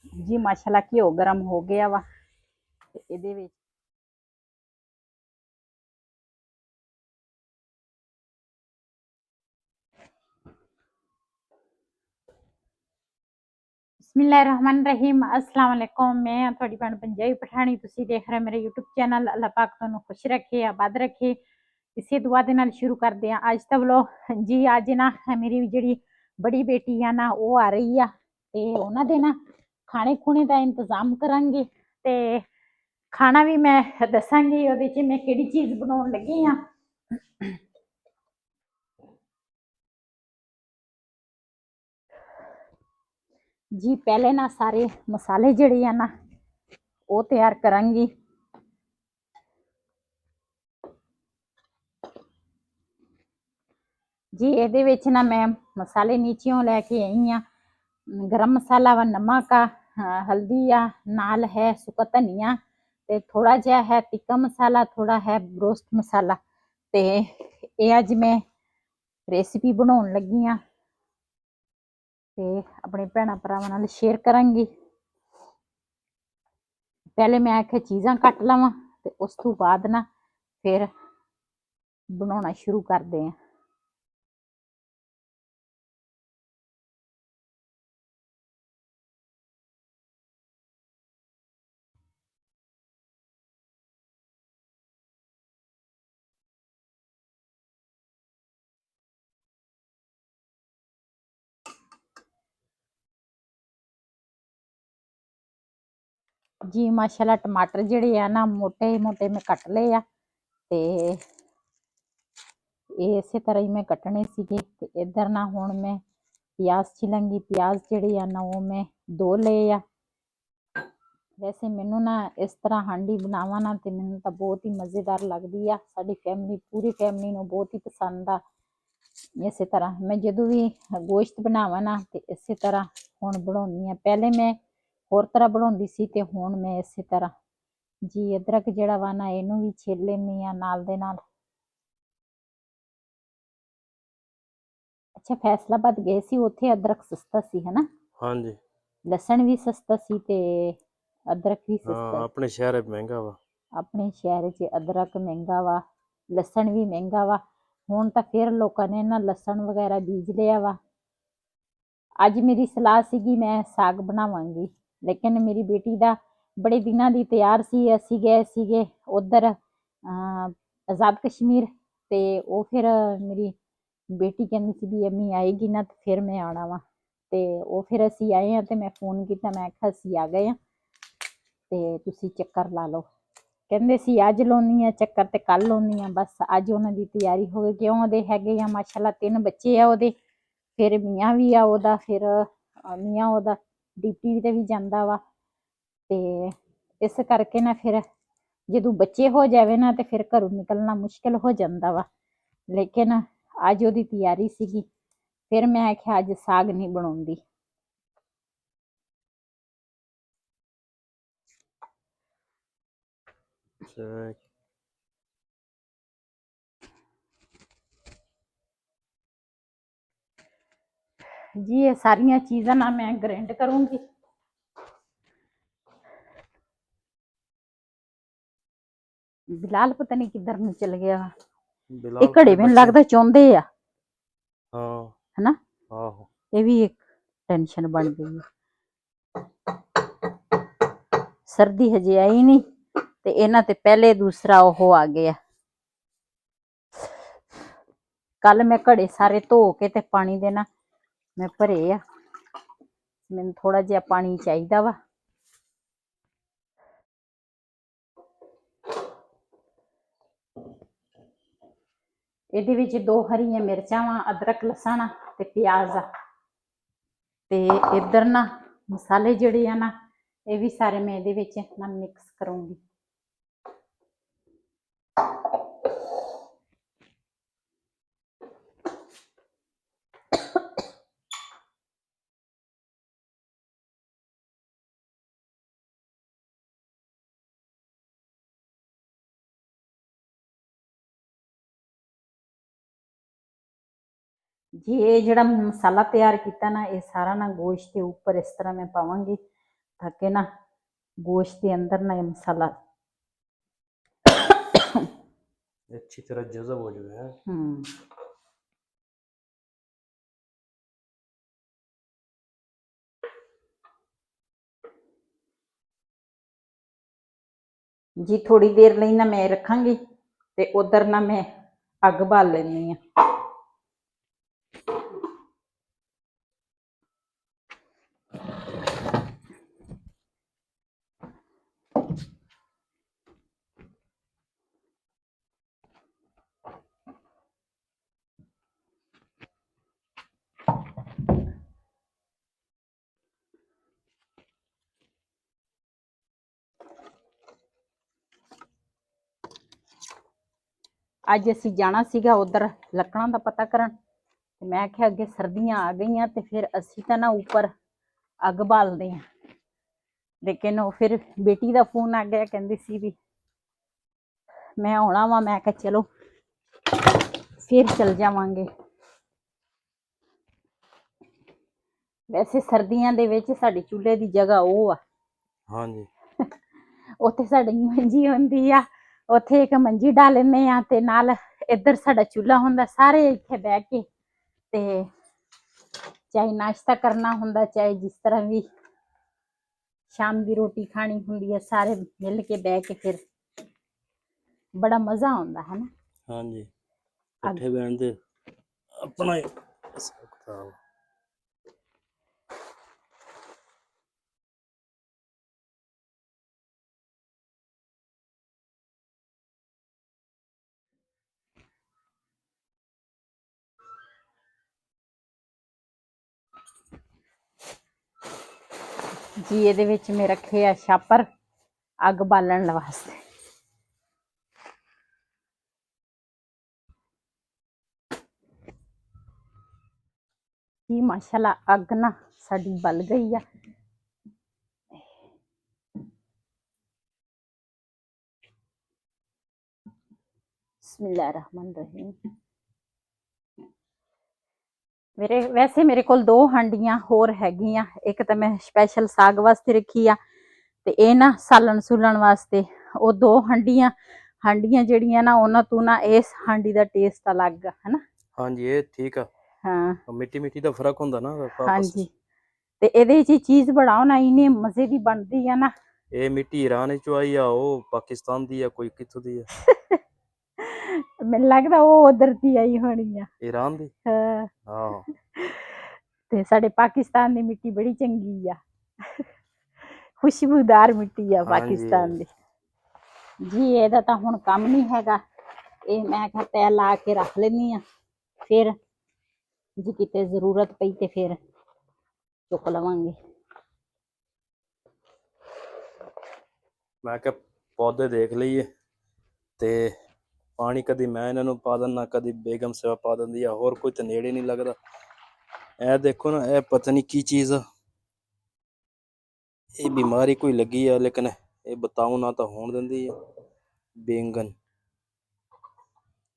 जी माशाल्लाह घिओ गरम हो गया वा ते इहदे विच बिस्मिल्लाहिर्रहमानिर्रहीम अस्सलाम वालेकुम। मैं थोड़ी भैन पंजाबी पठानी, तुसीं देख रहे मेरे यूट्यूब चैनल। अल्लाह पाक तुहानू खुश रखे, आबाद रखे। इसे दुआ दे नाल शुरू करदे हां अज दा व्लॉग। जी अज ना मेरी जेहड़ी बड़ी बेटी आ ना वो आ रही आ ते उन्हां दे ना खाने खूने दा इंतजाम करांगे ते खाना भी मैं दसांगी ओहदे च मैं केहड़ी चीज बनाउण लगी आ। जी पहले ना सारे मसाले जेहड़े आ ना वो तैयार करांगी। जी ਇਹਦੇ ਵਿੱਚ ना मैं मसाले नीचियों लेके आई हाँ। गरम मसाला व नमक आ, हल्दी आ, नाल है सुक्का धनिया ते थोड़ा जिहा है तिक्का मसाला, थोड़ा है रोस्ट मसाला ते ਇਹ ਅੱਜ मैं रेसिपी बनाउण लगी हाँ ते अपने भैणां भरावां नाल शेयर करांगी। पहले मैं आख्या चीज़ां कट लवां ते उस तो बाद ना फिर बनाउणा शुरू करदे आं। जी माशाल्लाह टमाटर जेहड़े आ ना मोटे मोटे मैं कट लए आ ते ਇਹ ਇਸੇ ਤਰ੍ਹਾਂ ਹੀ ਮੈਂ ਕੱਟਣੇ ਸੀਗੇ ਤੇ ਇੱਧਰ ਨਾ ਹੁਣ ਮੈਂ ਪਿਆਜ਼ ਛਿਲਾਂਗੀ। ਪਿਆਜ਼ ਜਿਹੜੇ ਆ ਨਾ ਉਹ ਮੈਂ 2 ਲਏ ਆ। ਵੈਸੇ ਮੈਨੂੰ ਨਾ ਇਸ ਤਰ੍ਹਾਂ ਹਾਂਡੀ ਬਣਾਵਾਂ ਨਾ ਤੇ ਮੈਨੂੰ ਤਾਂ ਬਹੁਤ ਹੀ ਮਜ਼ੇਦਾਰ ਲੱਗਦੀ ਆ। ਸਾਡੀ ਫੈਮਿਲੀ ਪੂਰੀ ਫੈਮਿਲੀ ਨੂੰ ਬਹੁਤ ਹੀ ਪਸੰਦ ਆ। ਇਸੇ ਤਰ੍ਹਾਂ ਮੈਂ ਜਦੋਂ ਵੀ ਗੋਸ਼ਤ ਬਣਾਵਾਂ ਨਾ ਤੇ ਇਸੇ ਤਰ੍ਹਾਂ ਹੁਣ ਬਣਾਉਂਦੀ ਆ। ਪਹਿਲੇ ਮੈਂ ਹੋਰ ਤਰ੍ਹਾਂ ਬਣਾਉਂਦੀ ਸੀ ਤੇ ਹੁਣ ਮੈਂ ਇਸੇ ਤਰ੍ਹਾਂ। ਜੀ ਅਦਰਕ ਜਿਹੜਾ ਵਾ ਨਾ ਇਹਨੂੰ ਵੀ ਛਿੱਲ ਲੈਂਦੀ ਆ ਨਾਲ ਦੇ ਨਾਲ। ਅੱਛਾ ਫੈਸਲਾਬਾਦ ਗਏ ਸੀ, ਉੱਥੇ ਅਦਰਕ ਸਸਤਾ ਸੀ ਹਨਾ। ਹਾਂਜੀ ਲਸਣ ਵੀ ਸਸਤਾ ਸੀ ਤੇ ਅਦਰਕ ਵੀ ਹਾਂ ਸਸਤਾ। ਆਪਣੇ ਸ਼ਹਿਰ ਮਹਿੰਗਾ ਵਾ। ਆਪਣੇ ਸ਼ਹਿਰ 'ਚ ਅਦਰਕ ਮਹਿੰਗਾ ਵਾ, ਲਸਣ ਵੀ ਮਹਿੰਗਾ ਵਾ। ਹੁਣ ਤਾਂ ਫਿਰ ਲੋਕਾਂ ਨੇ ਨਾ ਲਸਣ ਵਗੈਰਾ ਬੀਜ ਲਿਆ ਵਾ। ਅੱਜ ਮੇਰੀ ਸਲਾਹ ਸੀਗੀ ਮੈਂ ਸਾਗ ਬਣਾਵਾਂਗੀ, ਲੇਕਿਨ ਮੇਰੀ ਬੇਟੀ ਦਾ ਬੜੇ ਦਿਨਾਂ ਦੀ ਤਿਆਰ ਸੀ। ਅਸੀਂ ਗਏ ਸੀਗੇ ਉੱਧਰ ਆਜ਼ਾਦ ਕਸ਼ਮੀਰ ਤੇ ਉਹ ਫਿਰ ਮੇਰੀ ਬੇਟੀ ਕਹਿੰਦੀ ਸੀ ਵੀ ਅੰਮੀ ਆਏਗੀ ਨਾ ਤੇ ਫਿਰ ਮੈਂ ਆਉਣਾ ਵਾ ਤੇ ਉਹ ਫਿਰ ਅਸੀਂ ਆਏ ਆ ਤੇ ਮੈਂ ਫੋਨ ਕੀਤਾ, ਮੈਂ ਆਖਿਆ ਅਸੀਂ ਆ ਗਏ ਆ ਤੇ ਤੁਸੀਂ ਚੱਕਰ ਲਾ ਲਓ। ਕਹਿੰਦੇ ਸੀ ਅੱਜ ਲਾਉਣੀ ਆ ਚੱਕਰ ਤੇ ਕੱਲ ਲਾਉਣੀ ਆ। ਬਸ ਅੱਜ ਉਹਨਾਂ ਦੀ ਤਿਆਰੀ ਹੋ ਗਈ ਕਿਉਂ ਉਹਦੇ ਹੈਗੇ ਆ ਮਾਸ਼ਾਅੱਲਾ 3 ਬੱਚੇ ਆ ਉਹਦੇ। ਫਿਰ ਮੀਆਂ ਵੀ ਆ ਉਹਦਾ, ਫਿਰ ਮੀਆਂ ਉਹਦਾ ਡਿਊਟੀ ਤੇ ਵੀ ਜਾਂਦਾ ਵਾ ਤੇ ਇਸ ਕਰਕੇ ਨਾ ਫਿਰ ਜਦੋਂ ਬੱਚੇ ਹੋ ਜਾਵੇ ਨਾ ਤੇ ਫਿਰ ਘਰੋਂ ਨਿਕਲਣਾ ਮੁਸ਼ਕਿਲ ਹੋ ਜਾਂਦਾ ਵਾ। ਲੇਕਿਨ ਅੱਜ ਉਹਦੀ ਤਿਆਰੀ ਸੀਗੀ ਫਿਰ ਮੈਂ ਆਖਿਆ ਅੱਜ ਸਾਗ ਨਹੀਂ ਬਣਾਉਂਦੀ। जी ये सारियां चीज़ां ना मैं ग्राइंड करूंगी। बिलाल पता नहीं किधर में चल गया। ये घड़े मैनूं लगदा चाहुंदे आ है ना। ये भी एक टेंशन बन गई है। सर्दी हजे आई नहीं ते इन्हां ते पहले दूसरा ओह आ गया। कल मैं घड़े सारे धो के ते पानी दे ना मैं भरे आ। मैनूं थोड़ा जिहा पानी चाहीदा वा। ਇਹਦੇ ਵਿੱਚ 2 ਹਰੀਆਂ ਮਿਰਚਾਂ ਵਾ, ਅਦਰਕ ਲਸਣ ਤੇ ਪਿਆਜ਼ ਆ ਤੇ ਇੱਧਰ ਨਾ ਮਸਾਲੇ ਜਿਹੜੇ ਆ ਨਾ ਇਹ ਵੀ ਸਾਰੇ ਮੈਂ ਇਹਦੇ ਵਿੱਚ ਨਾ ਮਿਕਸ ਕਰੂੰਗੀ। जी ये ਜਿਹੜਾ ਮਸਾਲਾ ਤਿਆਰ ਕੀਤਾ ਨਾ ਇਹ ਸਾਰਾ ਨਾ ਗੋਸ਼ਤ ਦੇ ਉੱਪਰ ਇਸ ਤਰ੍ਹਾਂ ਮੈਂ ਪਾਵਾਂਗੀ ताकि ना गोश्त के अंदर ना ये मसाला अच्छी तरह जज़ब हो जाए। जी थोड़ी देर ਲਈ ना मैं रखांगी ते उधर ना मैं अग बाल लेनी है। ਅੱਜ ਅਸੀਂ ਜਾਣਾ ਸੀਗਾ ਉਧਰ ਲੱਕੜਾਂ ਦਾ ਪਤਾ ਕਰਨ ਤੇ ਮੈਂ ਕਿਹਾ ਅੱਗੇ ਸਰਦੀਆਂ ਆ ਗਈਆਂ ਤੇ ਫਿਰ ਅਸੀਂ ਤਾਂ ਨਾ ਉੱਪਰ ਅੱਗ ਬਾਲਦੇ ਹਾਂ। ਲੇਕਿਨ ਉਹ ਫਿਰ ਬੇਟੀ ਦਾ ਫੋਨ ਆ ਗਿਆ, ਕਹਿੰਦੀ ਸੀ ਵੀ ਮੈਂ ਆਉਣਾ ਵਾ। ਮੈਂ ਕਿਹਾ ਚਲੋ ਫਿਰ ਚਲ ਜਾਵਾਂਗੇ। ਵੈਸੇ ਸਰਦੀਆਂ ਦੇ ਵਿੱਚ ਸਾਡੀ ਚੁੱਲ੍ਹੇ ਦੀ ਜਗ੍ਹਾ ਉਹ ਆ, ਹਾਂਜੀ ਉੱਥੇ ਸਾਡੀ ਮੰਜੀ ਹੁੰਦੀ ਆ, ਉੱਥੇ ਇੱਕ ਮੰਜੀ ਢਾ ਲੈਂਦੇ ਆ ਤੇ ਨਾਲ ਇੱਧਰ ਸਾਡਾ ਚੁੱਲ੍ਹਾ ਹੁੰਦਾ। ਸਾਰੇ ਇੱਥੇ ਬਹਿ ਕੇ ਤੇ ਚਾਹੇ ਨਾਸ਼ਤਾ ਕਰਨਾ ਹੁੰਦਾ, ਚਾਹੇ ਜਿਸ ਤਰ੍ਹਾਂ ਵੀ ਸ਼ਾਮ ਦੀ ਰੋਟੀ ਖਾਣੀ ਹੁੰਦੀ ਹੈ, ਸਾਰੇ ਮਿਲ ਕੇ ਬਹਿ ਕੇ ਫਿਰ ਬੜਾ ਮਜ਼ਾ ਆਉਂਦਾ ਹੈ ਨਾ। ਹਾਂਜੀ ਇਕੱਠੇ ਬਹਿਣ ਦੇ ਆਪਣਾ ਹੀ ਹਿਸਾਬ ਕਿਤਾਬ। ਜੀ ਇਹਦੇ ਵਿੱਚ ਮੈਂ ਰੱਖੇ ਆ ਛਾਪਰ ਅੱਗ ਬਾਲਣ ਵਾਸਤੇ। ਜੀ ਮਾਸ਼ਾਅੱਲਾ ਅੱਗ ਨਾ ਸਾਡੀ ਬਲ ਗਈ ਆ। ਬਿਸਮਿल्लाह रहमान रहीम। ਵੈਸੇ ਮੇਰੇ ਕੋਲ 2 ਹਾਂਡੀਆਂ ਹੋਰ ਹੈਗੀਆਂ। ਇੱਕ ਤਾਂ ਮੈਂ ਸਪੈਸ਼ਲ ਸਾਗ ਵਾਸਤੇ ਰੱਖੀ ਆ ਤੇ ਇਹ ਨਾ ਸਾਲਣ ਸੁਲਣ ਵਾਸਤੇ। ਉਹ 2 ਹਾਂਡੀਆਂ ਜਿਹੜੀਆਂ ਨਾ ਉਹਨਾਂ ਤੋਂ ਨਾ ਇਸ ਹਾਂਡੀ ਦਾ ਟੇਸਟ ਅਲੱਗ ਆ ਹਨਾ। ਹਾਂਜੀ ਇਹ ਠੀਕ ਆ। ਹਾਂ ਮਿੱਟੀ ਮਿੱਟੀ ਦਾ ਫਰਕ ਹੁੰਦਾ ਨਾ ਹਾਂਜੀ। ਤੇ ਇਹਦੇ 'ਚ ਚੀਜ਼ ਬਣਾਓ ਨਾ ਇੰਨੀ ਮਜ਼ੇ ਦੀ ਬਣਦੀ ਆ ਨਾ। ਇਹ ਮਿੱਟੀ ਈਰਾਨ ਚੋਂ ਆਈ ਆ, ਉਹ ਪਾਕਿਸਤਾਨ ਦੀ ਆ, ਕੋਈ ਕਿੱਥੋਂ ਦੀ ਆ? ਮੈਨੂੰ ਲੱਗਦਾ ਉਹ ਉਧਰ ਦੀ ਆਈ ਹੋਣੀ ਆ, ਈਰਾਨ ਦੀ। ਹਾਂ ਆਹੋ ਤੇ ਸਾਡੇ ਪਾਕਿਸਤਾਨ ਦੀ ਮਿੱਟੀ ਬੜੀ ਚੰਗੀ ਆ, ਖੁਸ਼ਬੂਦਾਰ ਮਿੱਟੀ ਆ ਪਾਕਿਸਤਾਨ ਦੀ। ਜੀ ਇਹਦਾ ਤਾਂ ਹੁਣ ਕੰਮ ਨਹੀਂ ਹੈਗਾ, ਇਹ ਮੈਂ ਕਿਹਾ ਤੈ ਲਾ ਕੇ ਰੱਖ ਲੈਂਦੀ ਆ, ਫਿਰ ਜੇ ਕਿਤੇ ਜ਼ਰੂਰਤ ਪਈ ਤੇ ਫਿਰ ਚੁੱਕ ਲਵਾਂਗੇ। ਮੈਂ ਕਿਹਾ ਪੌਦੇ ਦੇਖ ਲਈਏ ਤੇ ਪਾਣੀ ਕਦੀ ਮੈਂ ਇਹਨਾਂ ਨੂੰ ਪਾ ਦਿੰਦਾ, ਕਦੀ ਬੇਗਮ ਸਿਵਾ ਪਾ ਦਿੰਦੀ ਆ, ਹੋਰ ਕੋਈ ਤਾਂ ਨੇੜੇ ਨਹੀਂ ਲੱਗਦਾ। ਇਹ ਦੇਖੋ ਨਾ, ਇਹ ਪਤਾ ਨਹੀਂ ਕੀ ਚੀਜ਼ ਆ, ਇਹ ਬਿਮਾਰੀ ਕੋਈ ਲੱਗੀ ਆ, ਲੇਕਿਨ ਇਹ ਬਤਾਉ ਨਾ ਤਾਂ ਹੋਣ ਦਿੰਦੀ ਆ। ਬੈਂਗਨ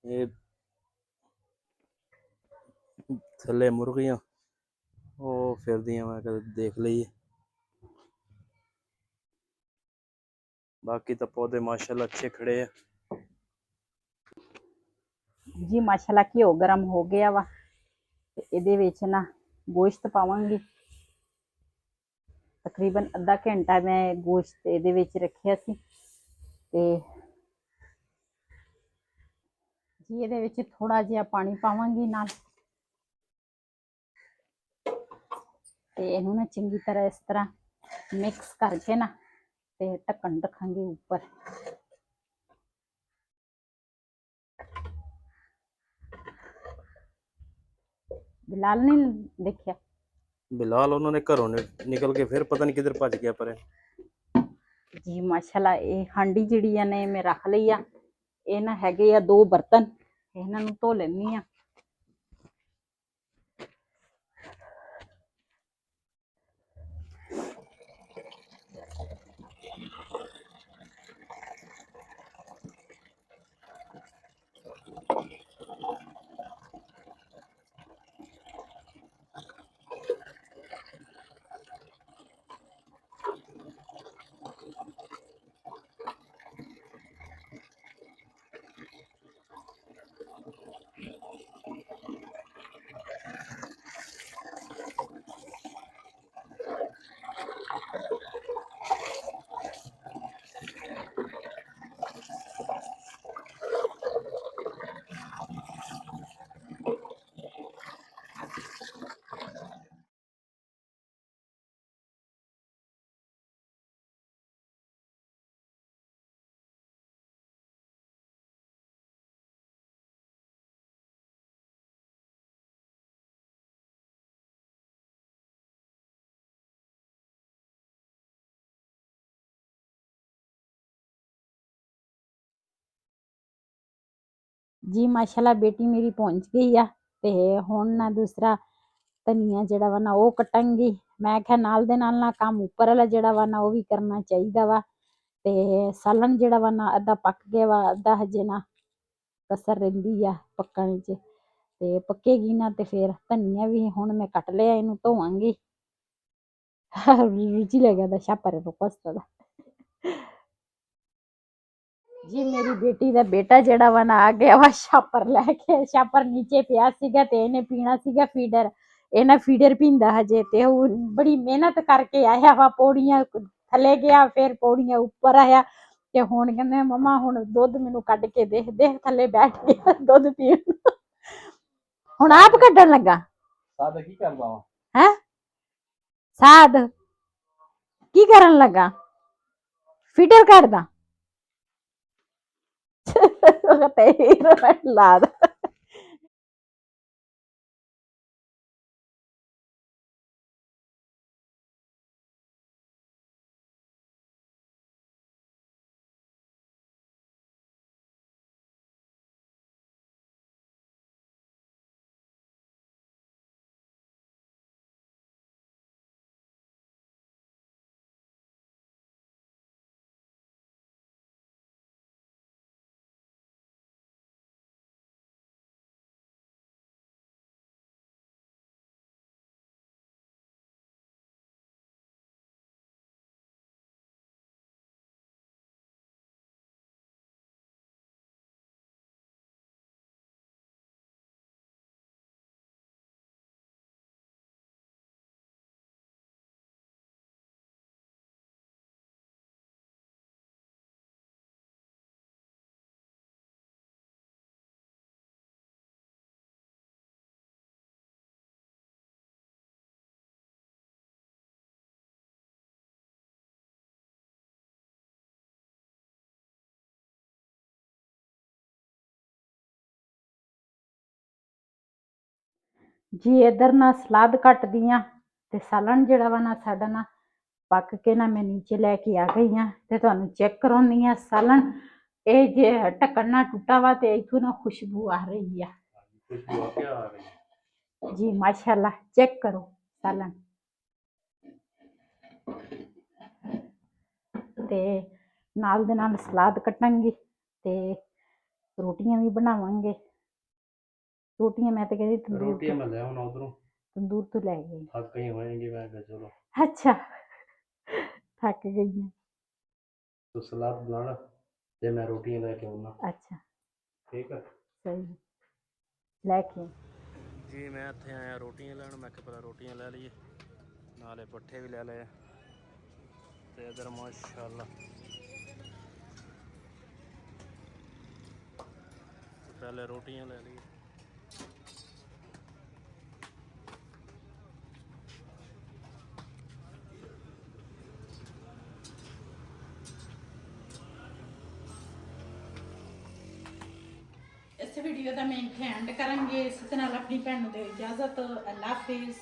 ਇਹ ਥੱਲੇ ਮੁਰਗੀਆਂ ਉਹ ਫਿਰਦੀਆਂ, ਮੈਂ ਕਦੇ ਦੇਖ ਲਈਏ। ਬਾਕੀ ਤਾਂ ਪੌਦੇ ਮਾਸ਼ਾਅੱਲਾ ਅੱਛੇ ਖੜੇ ਆ। ਜੀ ਮਾਸ਼ਾਅੱਲਾ ਘਿਓ ਗਰਮ ਹੋ ਗਿਆ ਵਾ ਤੇ ਇਹਦੇ ਵਿੱਚ ਨਾ ਗੋਸ਼ਤ ਪਾਵਾਂਗੀ। ਤਕਰੀਬਨ ਅੱਧਾ ਘੰਟਾ ਮੈਂ ਗੋਸ਼ਤ ਇਹਦੇ ਵਿੱਚ ਰੱਖਿਆ ਸੀ ਤੇ ਜੀ ਇਹਦੇ ਵਿੱਚ ਥੋੜਾ ਜਿਹਾ ਪਾਣੀ ਪਾਵਾਂਗੀ ਨਾਲ ਤੇ ਇਹਨੂੰ ਨਾ ਚੰਗੀ ਤਰ੍ਹਾਂ ਇਸ ਤਰ੍ਹਾਂ ਮਿਕਸ ਕਰਕੇ ਨਾ ਤੇ ਢੱਕਣ ਰੱਖਾਂਗੇ ਉੱਪਰ। ਬਿਲਾਲ ਨੇ ਦੇਖਿਆ, ਬਿਲਾਲ ਉਹਨਾਂ ਨੇ ਘਰੋਂ ਨਿਕਲ ਕੇ ਫਿਰ ਪਤਾ ਨਹੀਂ ਕਿੱਧਰ ਭੱਜ ਗਿਆ ਪਰੇ। ਜੀ ਮਾਸ਼ਾਅੱਲਾ ਇਹ ਹਾਂਡੀ ਜਿਹੜੀ ਆ ਨੇ ਮੈਂ ਰੱਖ ਲਈ ਆ। ਇਹ ਨਾ ਹੈਗੇ ਆ 2 ਬਰਤਨ, ਇਹਨਾਂ ਨੂੰ ਧੋ ਲੈਂਦੀ ਆ। ਜੀ ਮਾਸ਼ਾਅੱਲਾ ਬੇਟੀ ਮੇਰੀ ਪਹੁੰਚ ਗਈ ਆ ਤੇ ਹੁਣ ਨਾ ਦੂਸਰਾ ਧਨੀਆ ਜਿਹੜਾ ਵਾ ਨਾ ਉਹ ਕੱਟਾਂਗੀ। ਮੈਂ ਕਿਹਾ ਨਾਲ ਦੇ ਨਾਲ ਨਾ ਕੰਮ ਉੱਪਰ ਵਾਲਾ ਜਿਹੜਾ ਵਾ ਨਾ ਉਹ ਵੀ ਕਰਨਾ ਚਾਹੀਦਾ ਵਾ। ਤੇ ਸਾਲਣ ਜਿਹੜਾ ਵਾ ਨਾ ਅੱਧਾ ਪੱਕ ਗਿਆ ਵਾ, ਅੱਧਾ ਹਜੇ ਨਾ ਕਸਰ ਰਹਿੰਦੀ ਆ ਪੱਕਣ 'ਚ। ਤੇ ਪੱਕੇਗੀ ਨਾ ਤੇ ਫਿਰ ਧਨੀਆ ਵੀ ਹੁਣ ਮੈਂ ਕੱਟ ਲਿਆ, ਇਹਨੂੰ ਧੋਵਾਂਗੀ। ਰੁਚੀ ਲੈ ਗਿਆ ਦਾ ਛਾਪਰ ਰੁਪਸਤਾ ਦਾ ਜੀ। ਮੇਰੀ ਬੇਟੀ ਦਾ ਬੇਟਾ ਜਿਹੜਾ ਵਾ ਨਾ ਆ ਗਿਆ ਵਾ ਛਾਪਰ ਲੈ ਕੇ। ਛਾਪਰ ਨੀਚੇ ਪਿਆ ਸੀਗਾ ਤੇ ਇਹਨੇ ਪੀਣਾ ਸੀਗਾ ਫੀਡਰ। ਇਹਨਾਂ ਫੀਡਰ ਪੀਂਦਾ ਹਜੇ ਤੇ ਉਹ ਬੜੀ ਮਿਹਨਤ ਕਰਕੇ ਆਇਆ ਵਾ, ਪੌੜੀਆਂ ਥੱਲੇ ਗਿਆ, ਫਿਰ ਪੌੜੀਆਂ ਉੱਪਰ ਆਇਆ ਤੇ ਹੁਣ ਕਹਿੰਦੇ ਮਮਾ ਹੁਣ ਦੁੱਧ ਮੈਨੂੰ ਕੱਢ ਕੇ ਦੇ। ਦੇਖ ਥੱਲੇ ਬੈਠ ਗਿਆ ਦੁੱਧ ਪੀਣ। ਹੁਣ ਆਪ ਕੱਢਣ ਲੱਗਾ। ਸਾਦ ਕੀ ਕਰਦਾ ਵਾ? ਹੈ ਸਾਦ ਕੀ ਕਰਨ ਲੱਗਾ? ਫੀਡਰ ਕੱਢਦਾ ਤੇ ਲਾਦ। ਜੀ ਇਧਰ ਨਾ ਸਲਾਦ ਕੱਟਦੀ ਆ ਤੇ ਸਾਲਣ ਜਿਹੜਾ ਵਾ ਨਾ ਸਾਡਾ ਨਾ ਪੱਕ ਕੇ ਨਾ ਮੈਂ ਨੀਚੇ ਲੈ ਕੇ ਆ ਗਈ ਆ ਤੇ ਤੁਹਾਨੂੰ ਚੈੱਕ ਕਰਾਉਣੀ ਆ ਸਾਲਣ। ਇਹ ਜੇ ਢੱਕਣ ਨਾ ਟੁੱਟਾ ਵਾ ਤੇ ਇਥੋਂ ਨਾ ਖੁਸ਼ਬੂ ਆ ਰਹੀ ਆ ਜੀ। ਮਾਸ਼ਾਅੱਲਾ ਚੈੱਕ ਕਰੋ ਸਾਲਣ। ਤੇ ਨਾਲ ਦੇ ਨਾਲ ਸਲਾਦ ਕੱਟਾਂਗੀ ਤੇ ਰੋਟੀਆਂ ਵੀ ਬਣਾਵਾਂਗੇ। ਰੋਟੀਆਂ ਮੈਂ ਤੇ ਕਹਿੰਦੀ ਰੋਟੀਆਂ ਮੈਂ ਲੈ ਆਉਣਾ ਉਧਰੋਂ, ਤੰਦੂਰ ਤੋਂ ਲੈ ਗਈ। ਥੱਕ ਗਈ ਹੋਏਗੀ। ਮੈਂ ਕਿਹਾ ਚਲੋ ਅੱਛਾ ਥੱਕ ਗਈ। ਤੂੰ ਸਲਾਦ ਬਣਾ ਲਾ ਤੇ ਮੈਂ ਰੋਟੀਆਂ ਲੈ ਕੇ ਆਉਣਾ। ਅੱਛਾ ਠੀਕ ਹੈ, ਸਹੀ ਲੈ ਕੇ ਜੀ। ਮੈਂ ਇੱਥੇ ਆਇਆ ਰੋਟੀਆਂ ਲੈਣ। ਮੈਂ ਕਿਹਾ ਪਹਿਲਾਂ ਰੋਟੀਆਂ ਲੈ ਲਈਏ, ਨਾਲੇ ਪੱਠੇ ਵੀ ਲੈ ਲਏ ਤੇ ਇਧਰ ਮਾਸ਼ਾਅੱਲਾ ਪਹਿਲੇ ਰੋਟੀਆਂ ਲੈ ਲਈਏ। ਇਸ ਵੀਡੀਓ ਦਾ ਮੈਂ ਇੱਥੇ ਐਂਡ ਕਰਾਂਗੇ। ਇਸ ਦੇ ਨਾਲ ਆਪਣੀ ਭੈਣ ਨੂੰ ਦੇ ਇਜਾਜ਼ਤ। ਅੱਲਾ ਹਾਫਿਜ਼।